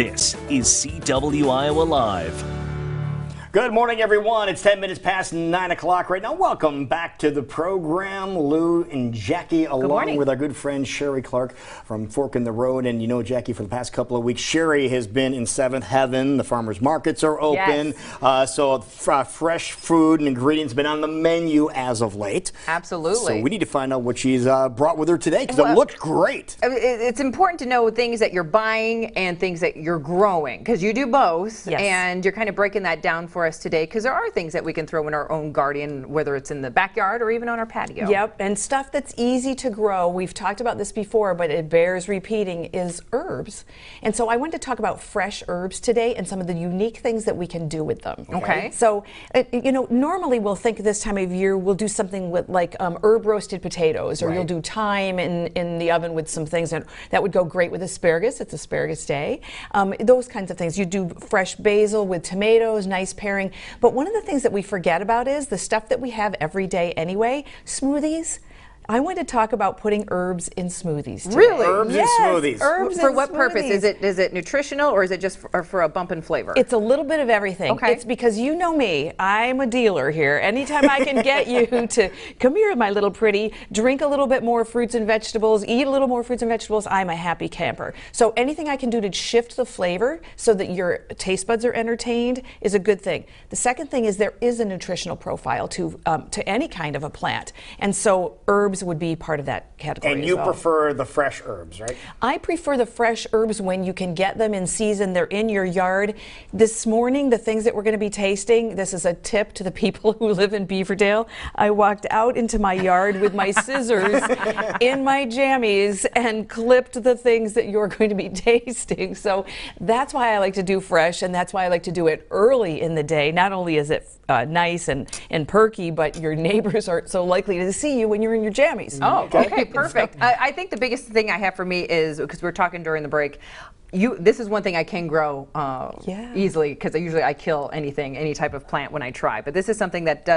This is CW Iowa Live. Good morning, everyone. It's 10 minutes past 9 o'clock right now. Welcome back to the program. Lou and Jackie, along with our good friend Sheree Clark from Fork in the Road. And you know, Jackie, for the past couple of weeks, Sheree has been in seventh heaven. The farmers markets are open. Yes. So fresh food and ingredients have been on the menu as of late. Absolutely. So we need to find out what she's brought with her today, because it looked great. It's important to know things that you're buying and things that you're growing, because you do both. Yes. And you're kind of breaking that down for us today, because there are things that we can throw in our own garden, whether it's in the backyard or even on our patio. Yep, and stuff that's easy to grow. We've talked about this before, but it bears repeating, is herbs. And so I wanted to talk about fresh herbs today and some of the unique things that we can do with them. Okay. So, you know, normally we'll think this time of year we'll do something with like herb roasted potatoes, or you'll do thyme in the oven with some things that would go great with asparagus. It's asparagus day. Those kinds of things. You do fresh basil with tomatoes, nice pairing. But one of the things that we forget about is the stuff that we have every day anyway, smoothies. I want to talk about putting herbs in smoothies today. Really? Herbs yes, and smoothies. Herbs for and what smoothies. purpose? Is it nutritional, or is it just for a bump in flavor? It's a little bit of everything. Okay. It's because you know me. I'm a dealer here. Anytime I can get you to come here, my little pretty, drink a little bit more fruits and vegetables, eat a little more fruits and vegetables, I'm a happy camper. So anything I can do to shift the flavor so that your taste buds are entertained is a good thing. The second thing is there is a nutritional profile to any kind of a plant. And so herbs would be part of that category. And you prefer the fresh herbs, right? I prefer the fresh herbs when you can get them in season. They're in your yard. This morning, the things that we're going to be tasting, this is a tip to the people who live in Beaverdale. I walked out into my yard with my scissors in my jammies and clipped the things that you're going to be tasting. So that's why I like to do fresh, and that's why I like to do it early in the day. Not only is it nice and perky, but your neighbors aren't so likely to see you when you're in your jammies. Oh, okay, perfect. I think the biggest thing I have for me is, because we were talking during the break, this is one thing I can grow easily, because usually I kill any type of plant when I try. But this is something that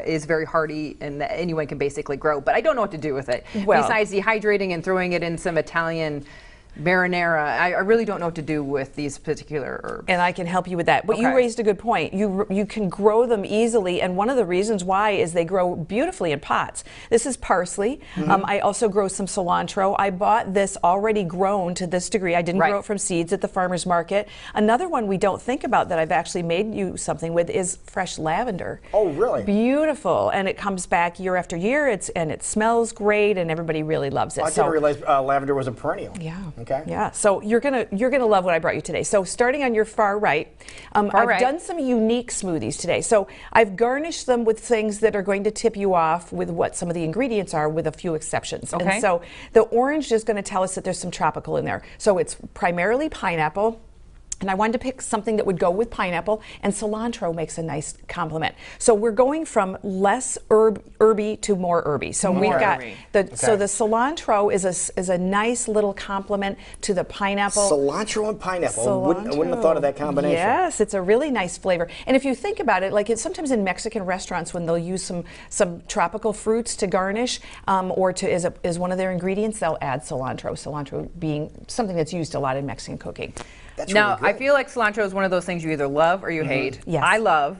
is very hardy and that anyone can basically grow. But I don't know what to do with it. Well, besides dehydrating and throwing it in some Italian marinara, I really don't know what to do with these particular herbs. And I can help you with that. But you raised a good point. You can grow them easily, and one of the reasons why is they grow beautifully in pots. This is parsley. I also grow some cilantro. I bought this already grown to this degree. I didn't grow it from seeds at the farmer's market. Another one we don't think about that I've actually made you something with is fresh lavender. Oh, really? Beautiful. And it comes back year after year. And it smells great, and everybody really loves it. I didn't realize lavender was a perennial. Yeah. Okay. Yeah, so you're gonna love what I brought you today. So starting on your far right, I've done some unique smoothies today. So I've garnished them with things that are going to tip you off with what some of the ingredients are, with a few exceptions. Okay. And so the orange is going to tell us that there's some tropical in there. So it's primarily pineapple. And I wanted to pick something that would go with pineapple, and cilantro makes a nice complement. So we're going from less herby to more herby. So we've got so the cilantro is a nice little complement to the pineapple. Cilantro and pineapple. I wouldn't have thought of that combination. Yes, it's a really nice flavor. And if you think about it, like sometimes in Mexican restaurants when they'll use some tropical fruits to garnish, or as one of their ingredients, they'll add cilantro. Cilantro being something that's used a lot in Mexican cooking. That's now, really good. I feel like cilantro is one of those things you either love or you hate. Yes. I love,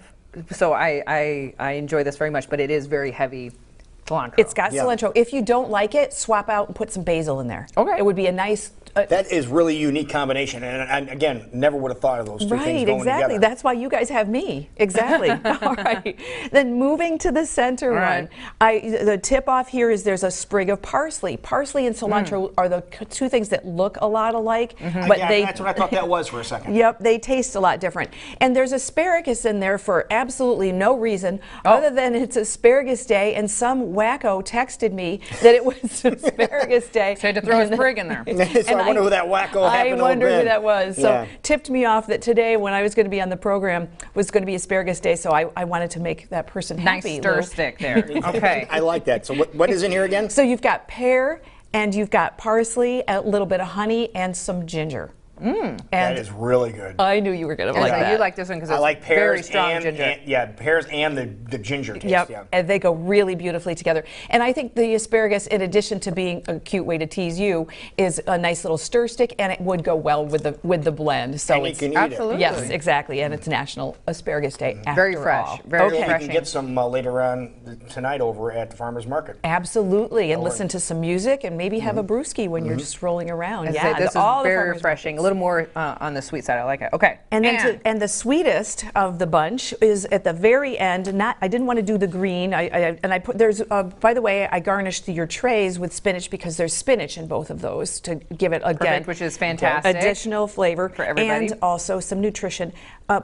so I enjoy this very much, but it is very heavy cilantro. It's got cilantro. If you don't like it, swap out and put some basil in there. Okay. It would be a nice... that is really a unique combination, and again, never would have thought of those two things going exactly. together. That's why you guys have me. Exactly. All right. Then moving to the center one, the tip off here is there's a sprig of parsley. Parsley and cilantro are the two things that look a lot alike, but that's what I thought that was for a second. Yep, they taste a lot different. And there's asparagus in there for absolutely no reason other than it's asparagus day, and some wacko texted me that it was asparagus day. So I had to throw a sprig in there. So I wonder who that wacko happened to have wonder who been. that was. So tipped me off that today, when I was going to be on the program, was going to be asparagus day. So I wanted to make that person happy. Nice stir stick there. Okay. I like that. So what is in here again? So you've got pear, and you've got parsley, a little bit of honey, and some ginger. That is really good. I knew you were going to like that. You like this one because it's like pears very strong ginger. Pears and the ginger taste. Yep, Yeah. and they go really beautifully together. And I think the asparagus, in addition to being a cute way to tease you, is a nice little stir stick, and it would go well with the blend. So And you it's can eat absolutely. yes, exactly, and it's National Asparagus Day. Very after fresh, all. very You refreshing. can get some later on tonight over at the farmer's market. Absolutely, and listen to some music, and maybe have a brewski when you're just rolling around. As I Yeah, say, this is all the very farmers refreshing. A little more on the sweet side. I like it. Okay. And then and the sweetest of the bunch is at the very end. I didn't want to do the green. I put there's by the way, I garnished your trays with spinach because there's spinach in both of those to give it again Perfect, which is fantastic. additional flavor for everybody. and also some nutrition.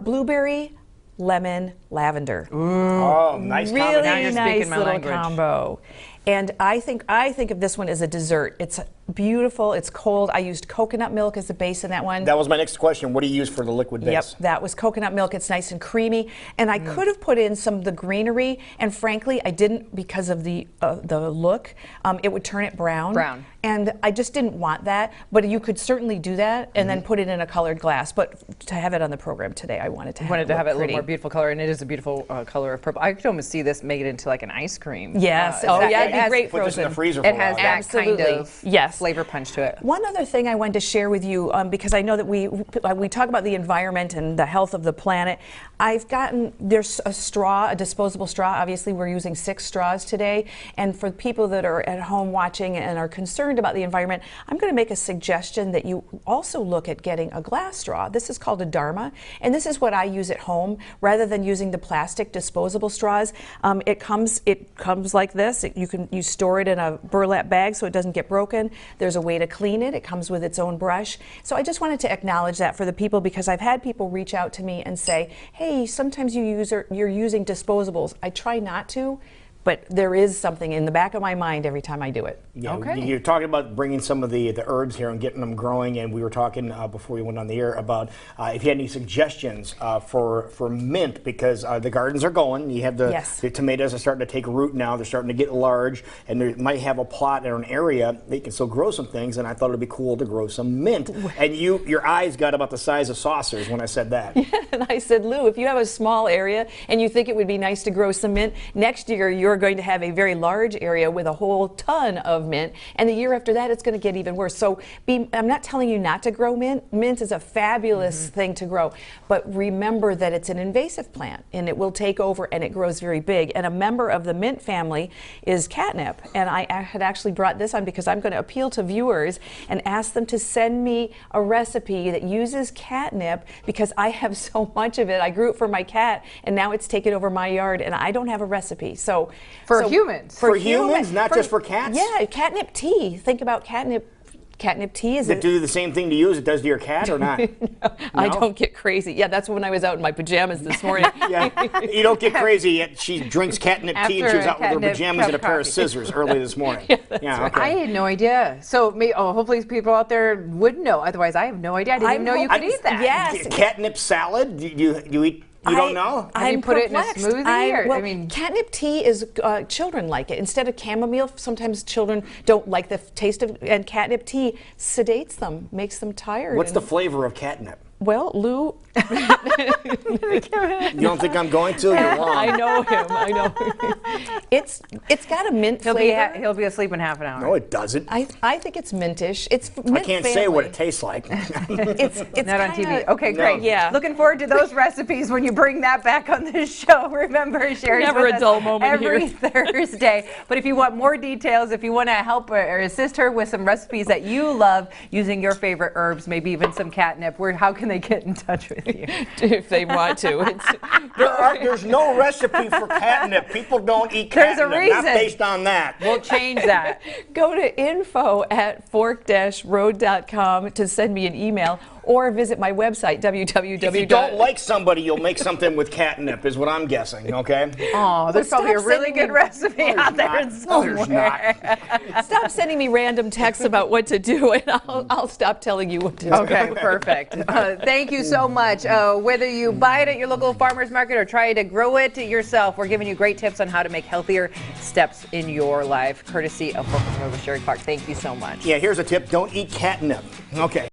Blueberry, lemon, lavender. Oh, nice Really combination. Now you're nice speaking my little language. combo. And I think of this one as a dessert. It's beautiful. It's cold. I used coconut milk as the base in that one. That was my next question. What do you use for the liquid base? Yep, that was coconut milk. It's nice and creamy. And I could have put in some of the greenery, and frankly, I didn't because of the look. It would turn it brown. Brown. And I just didn't want that. But you could certainly do that and then put it in a colored glass. But to have it on the program today, I wanted to have it a little pretty. more beautiful color, and it is a beautiful color of purple. I could almost see this make it into like an ice cream. Yes. Oh Yeah, it'd be has, great Put this in the frozen. freezer for It a has while. that kind Absolutely. of Yes. flavor punch to it. One other thing I wanted to share with you, because I know that we talk about the environment and the health of the planet. There's a straw, a disposable straw. Obviously, we're using 6 straws today. And for people that are at home watching and are concerned about the environment, I'm going to make a suggestion that you also look at getting a glass straw. This is called a Dharma, and this is what I use at home rather than using the plastic disposable straws. It comes like this. You store it in a burlap bag so it doesn't get broken. There's a way to clean it. It comes with its own brush. So I just wanted to acknowledge that for the people, because I've had people reach out to me and say, hey, sometimes you're using disposables. I try not to, but there is something in the back of my mind every time I do it. Yeah, Okay. You're talking about bringing some of the herbs here and getting them growing, and we were talking before we went on the air about if you had any suggestions for mint, because the gardens are going. You have the tomatoes are starting to take root now. They're starting to get large, and they might have a plot or an area that you can still grow some things, and I thought it'd be cool to grow some mint. And your eyes got about the size of saucers when I said that. Yeah, and I said, Lou, if you have a small area and you think it would be nice to grow some mint, next year you're going to have a very large area with a whole ton of mint, and the year after that it's going to get even worse. So I'm not telling you not to grow mint. Mint is a fabulous thing to grow, but remember that it's an invasive plant and it will take over, and it grows very big. And a member of the mint family is catnip, and I had actually brought this on because I'm going to appeal to viewers and ask them to send me a recipe that uses catnip, because I have so much of it. I grew it for my cat, and now it's taken over my yard, and I don't have a recipe. So For humans. For humans, not just for cats? Yeah, catnip tea. Think about catnip. Catnip tea is Does it do the same thing to you as it does to your cat, or not? I don't get crazy. Yeah, that's when I was out in my pajamas this morning. Yeah, you don't get crazy yet. She drinks catnip tea, and she was out with her Catnip pajamas and a cup pair of coffee. scissors early this morning. Yeah, okay. I had no idea. So hopefully people out there would know. Otherwise, I have no idea. I didn't even know you could eat that. Yes. Catnip salad? Do you eat? You don't know? Have you put it in a perplexed. smoothie, or- Well, I mean- catnip tea is children like it. Instead of chamomile, sometimes children don't like the taste of, and catnip tea sedates them, makes them tired. What's the flavor of catnip? Well, Lou, You don't think I'm going to? You're wrong. I know him. I know him. It's got a mint flavor. He'll be asleep in half an hour. No, it doesn't. I think it's mintish. It's mint I can't say what it tastes like. It's Not on kinda- TV. Okay, great. Yeah. Looking forward to those recipes when you bring that back on this show. Remember, Sherry's Never with a us dull moment every here. Thursday. But if you want more details, if you want to help or assist her with some recipes that you love using your favorite herbs, maybe even some catnip, how can they get in touch with you? if they want to. There's no recipe for catnip. People don't eat There's a catnip. reason. Not based on that. We'll change that. Go to info@fork-road.com to send me an email, or visit my website, If you don't like somebody, you'll make something with catnip, is what I'm guessing, okay? Oh, there's Well, probably a stop really sending good me- recipe No, there's out there not. No, somewhere. there's not. Stop sending me random texts about what to do, and I'll stop telling you what to do. Okay, perfect. Thank you so much. Whether you buy it at your local farmer's market or try to grow it yourself, we're giving you great tips on how to make healthier steps in your life, courtesy of Fork in the Road with Sheree Clark. Thank you so much. Yeah, here's a tip. Don't eat catnip. Okay.